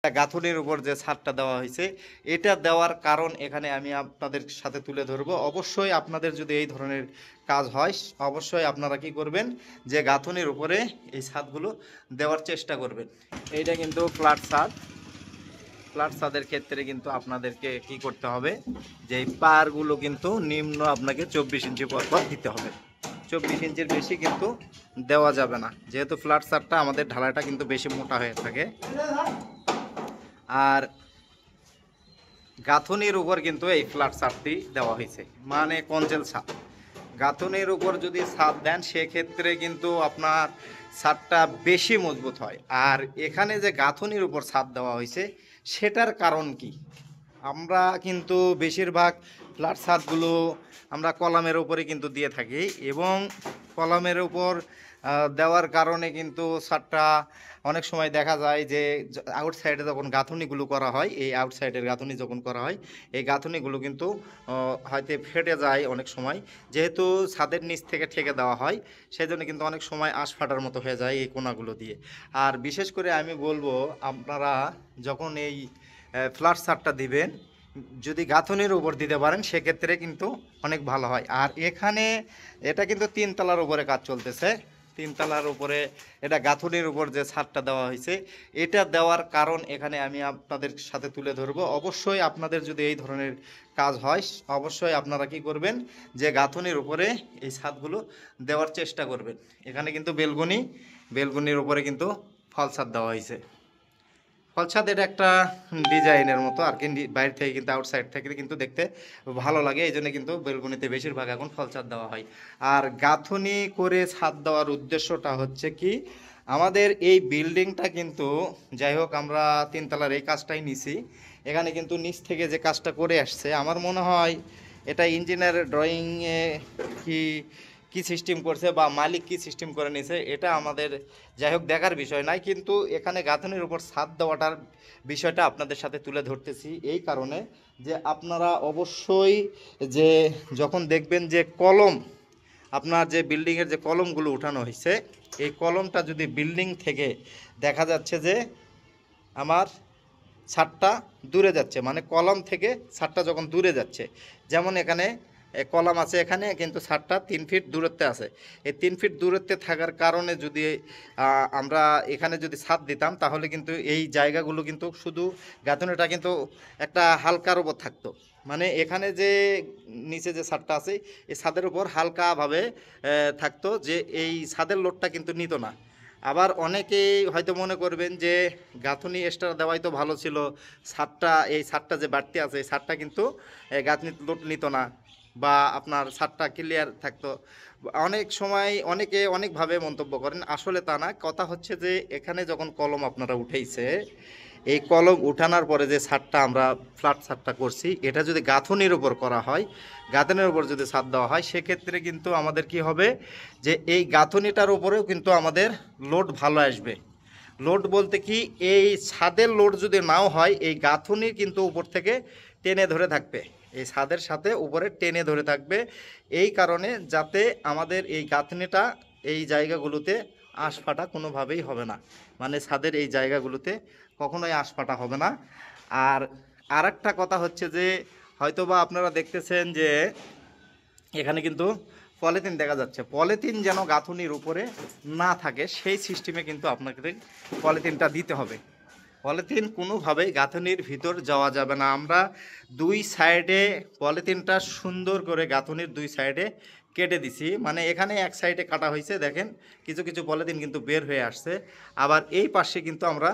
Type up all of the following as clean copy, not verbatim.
গাঁথুনির উপর যে ছাদটা দেওয়া হয়েছে, এটা দেওয়ার কারণ এখানে আমি আপনাদের সাথে তুলে ধরবো। অবশ্যই আপনাদের যদি এই ধরনের কাজ হয়, অবশ্যই আপনারা কি করবেন, যে গাঁথুনির উপরে এই ছাদগুলো দেওয়ার চেষ্টা করবেন। এইটা কিন্তু ফ্ল্যাট ছাদ। ফ্ল্যাট ছাদের ক্ষেত্রে কিন্তু আপনাদেরকে কি করতে হবে, যে এই পারগুলো কিন্তু নিম্ন আপনাকে 24 ইঞ্চি পর দিতে হবে। 24 ইঞ্চির বেশি কিন্তু দেওয়া যাবে না, যেহেতু ফ্ল্যাট ছাদটা আমাদের ঢালাইটা কিন্তু বেশি মোটা হয়ে থাকে। আর গাঁথুনির উপর কিন্তু এই ফ্ল্যাট ছাদটি দেওয়া হয়েছে, মানে কঞ্জেল ছাদ। গাঁথুনির উপর যদি ছাদ দেন সেক্ষেত্রে কিন্তু আপনার ছাদটা বেশি মজবুত হয়। আর এখানে যে গাঁথুনির উপর ছাদ দেওয়া হয়েছে সেটার কারণ কি, আমরা কিন্তু বেশিরভাগ ফ্ল্যাট ছাদগুলো আমরা কলামের উপরে কিন্তু দিয়ে থাকি, এবং কলামের উপর দেওয়ার কারণে কিন্তু ছাদটা অনেক সময় দেখা যায় যে আউটসাইডে যখন গাঁথুনিগুলো করা হয়, এই আউটসাইডের গাঁথুনি যখন করা হয়, এই গাঁথুনিগুলো কিন্তু হয়তো ফেটে যায় অনেক সময়, যেহেতু ছাদের নিচ থেকে ঠেকে দেওয়া হয়, সেই জন্য কিন্তু অনেক সময় আঁশ ফাটার মতো হয়ে যায় এই কোনাগুলো দিয়ে। আর বিশেষ করে আমি বলবো, আপনারা যখন এই ফ্ল্যাট ছাদটা দিবেন, যদি গাঁথুনির উপর দিতে পারেন সেক্ষেত্রে কিন্তু অনেক ভালো হয়। আর এখানে এটা কিন্তু 3 তলার উপরে কাজ চলতেছে। 3 তলার উপরে এটা গাঁথুনির উপর যে ছাদটা দেওয়া হয়েছে, এটা দেওয়ার কারণ এখানে আমি আপনাদের সাথে তুলে ধরবো। অবশ্যই আপনাদের যদি এই ধরনের কাজ হয়, অবশ্যই আপনারা কি করবেন, যে গাঁথুনির উপরে এই ছাদগুলো দেওয়ার চেষ্টা করবেন। এখানে কিন্তু বেলকনির উপরে কিন্তু ফল ছাদ দেওয়া হয়েছে। ফলছাদ এটা একটা ডিজাইনের মতো আর কি, বাইরে থেকে কিন্তু আউটসাইড থেকে কিন্তু দেখতে ভালো লাগে, এই জন্য কিন্তু বেলকনিতে বেশিরভাগ এখন ফলছাদ দেওয়া হয়। আর গাঁথুনি করে ছাদ দেওয়ার উদ্দেশ্যটা হচ্ছে কি, আমাদের এই বিল্ডিংটা কিন্তু, যাই হোক আমরা 3 তলার এই কাজটাই নিছি, এখানে কিন্তু নিচ থেকে যে কাজটা করে আসছে, আমার মনে হয় এটা ইঞ্জিনিয়ারের ড্রয়িংয়ে কি কি সিস্টেম করছে বা মালিক কি সিস্টেম করে নিয়েছে, এটা আমাদের যাই হোক দেখার বিষয় নাই, কিন্তু এখানে গাঁথনির উপর ছাদ দেওয়াটার বিষয়টা আপনাদের সাথে তুলে ধরতেছি এই কারণে, যে আপনারা অবশ্যই যে যখন দেখবেন যে কলম, আপনার যে বিল্ডিংয়ের যে কলমগুলো উঠানো হয়েছে, এই কলমটা যদি বিল্ডিং থেকে দেখা যাচ্ছে যে আমার ছাদটা দূরে যাচ্ছে, মানে কলম থেকে ছাদটা যখন দূরে যাচ্ছে, যেমন এখানে কলম আছে, এখানে কিন্তু ছাদটা 3 ফিট দূরত্বে আছে। এই 3 ফিট দূরত্বে থাকার কারণে যদি আমরা এখানে যদি ছাদ দিতাম, তাহলে কিন্তু এই জায়গাগুলো কিন্তু শুধু গাঁথনিটা কিন্তু একটা হালকার উপর থাকতো, মানে এখানে যে নিচে যে ছাদটা আছে এই ছাদের উপর হালকাভাবে থাকতো, যে এই ছাদের লোডটা কিন্তু নিত না। আবার অনেকেই হয়তো মনে করবেন যে গাঁথনি এক্সট্রা দেওয়াই তো ভালো ছিল, এই ছাদটা যে বাড়তি আছে এই ছাদটা কিন্তু গাঁথনি লোড নিত না, বা আপনার ছাদটা ক্লিয়ার থাকতো। অনেক সময় অনেকে অনেকভাবে মন্তব্য করেন, আসলে তা না। কথা হচ্ছে যে এখানে যখন কলম আপনারা উঠেইছে, এই কলম উঠানোর পরে যে ছাদটা আমরা ফ্ল্যাট ছাদটা করছি, এটা যদি গাঁথনির উপর করা হয়, গাঁথনির উপর যদি ছাদ দেওয়া হয়, সেক্ষেত্রে কিন্তু আমাদের কি হবে, যে এই গাঁথনিটার উপরেও কিন্তু আমাদের লোড ভালো আসবে। লোড বলতে কি, এই ছাদের লোড যদি নাও হয়, এই গাঁথনি কিন্তু উপর থেকে টেনে ধরে থাকবে, এই ছাদের সাথে উপরে টেনে ধরে থাকবে। এই কারণে যাতে আমাদের এই গাঁথনিটা এই জায়গাগুলোতে আঁশ ফাটা কোনোভাবেই হবে না, মানে ছাদের এই জায়গাগুলোতে কখনোই আঁশ ফাটা হবে না। আর আরেকটা কথা হচ্ছে যে, হয়তোবা আপনারা দেখতেছেন যে এখানে কিন্তু পলিথিন দেখা যাচ্ছে, পলিথিন যেন গাঁথনির উপরে না থাকে সেই সিস্টেমে কিন্তু আপনাকে পলিথিনটা দিতে হবে। পলিথিন কোনোভাবেই গাঁথনির ভিতর যাওয়া যাবে না। আমরা 2 সাইডে পলিথিনটা সুন্দর করে গাঁথনির 2 সাইডে কেটে দিছি, মানে এখানে এক সাইডে কাটা হয়েছে, দেখেন কিছু কিছু পলিথিন কিন্তু বের হয়ে আসছে। আবার এই পাশে কিন্তু আমরা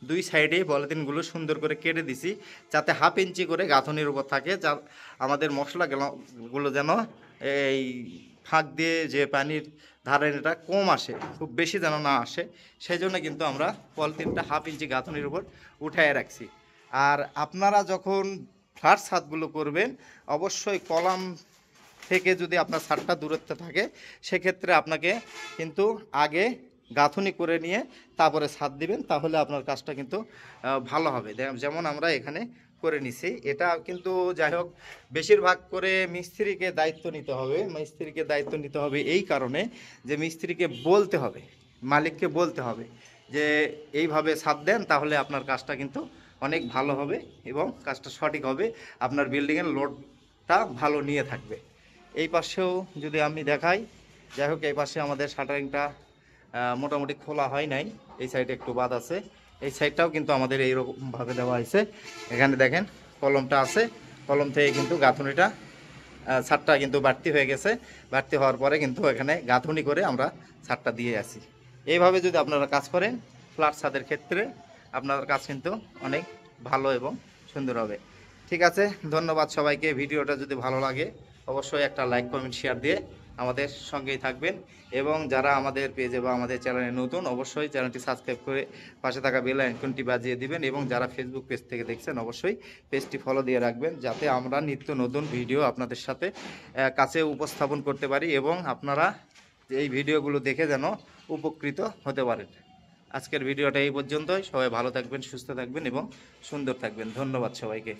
2 সাইডেই পলিথিনগুলো সুন্দর করে কেটে দিছি, যাতে 1/2 ইঞ্চি করে গাঁথনির উপর থাকে, যা আমাদের মশলাগুলো যেন এই ফাঁক দিয়ে যে পানির ধারণাটা কম আসে, খুব বেশি যেন না আসে, সেই জন্য কিন্তু আমরা পলিথিনটা 1/2 ইঞ্চি গাঁথনির উপর উঠায় রাখছি। আর আপনারা যখন ফ্ল্যাট ছাদগুলো করবেন, অবশ্যই কলাম থেকে যদি আপনার ছাদটা দূরত্বে থাকে, সেক্ষেত্রে আপনাকে কিন্তু আগে গাঁথনি করে নিয়ে তারপরে ছাদ দিবেন, তাহলে আপনার কাজটা কিন্তু ভালো হবে। যেমন আমরা এখানে করে নিছি, এটা কিন্তু যাই হোক বেশিরভাগ করে মিস্ত্রিকে দায়িত্ব নিতে হবে। মিস্ত্রিকে দায়িত্ব নিতে হবে এই কারণে যে মিস্ত্রিকে বলতে হবে, মালিককে বলতে হবে যে এইভাবে ছাদ দেন, তাহলে আপনার কাজটা কিন্তু অনেক ভালো হবে এবং কাজটা সঠিক হবে, আপনার বিল্ডিংয়ের লোডটা ভালো নিয়ে থাকবে। এই পাশেও যদি আমি দেখাই, যাই হোক এই পাশে আমাদের শাটারিংটা মোটামুটি খোলা হয় নাই, এই সাইডে একটু বাদ আছে। এই সাইডটাও কিন্তু আমাদের এইরকমভাবে দেওয়া হয়েছে। এখানে দেখেন কলমটা আছে, কলম থেকে কিন্তু গাঁথুনিটা ছাদটা কিন্তু বাড়তি হয়ে গেছে। বাড়তি হওয়ার পরে কিন্তু এখানে গাঁথুনি করে আমরা ছাদটা দিয়ে আসি। এইভাবে যদি আপনারা কাজ করেন ফ্ল্যাট ছাদের ক্ষেত্রে, আপনার কাজ কিন্তু অনেক ভালো এবং সুন্দর হবে। ঠিক আছে, ধন্যবাদ সবাইকে। ভিডিওটা যদি ভালো লাগে অবশ্যই একটা লাইক কমেন্ট শেয়ার দিয়ে আমাদের সঙ্গেই থাকবেন, এবং যারা আমাদের পেজে বা আমাদের চ্যানেলে নতুন অবশ্যই চ্যানেলটি সাবস্ক্রাইব করে পাশে থাকা বেল আইকনটি বাজিয়ে দিবেন, এবং যারা ফেসবুক পেজ থেকে দেখছেন অবশ্যই পেজটি ফলো দিয়ে রাখবেন, যাতে আমরা নিত্য নতুন ভিডিও আপনাদের সাথে কাছে উপস্থাপন করতে পারি এবং আপনারা এই ভিডিওগুলো দেখে যেন উপকৃত হতে পারেন। আজকের ভিডিওটা এই পর্যন্তই। সবাই ভালো থাকবেন, সুস্থ থাকবেন এবং সুন্দর থাকবেন। ধন্যবাদ সবাইকে।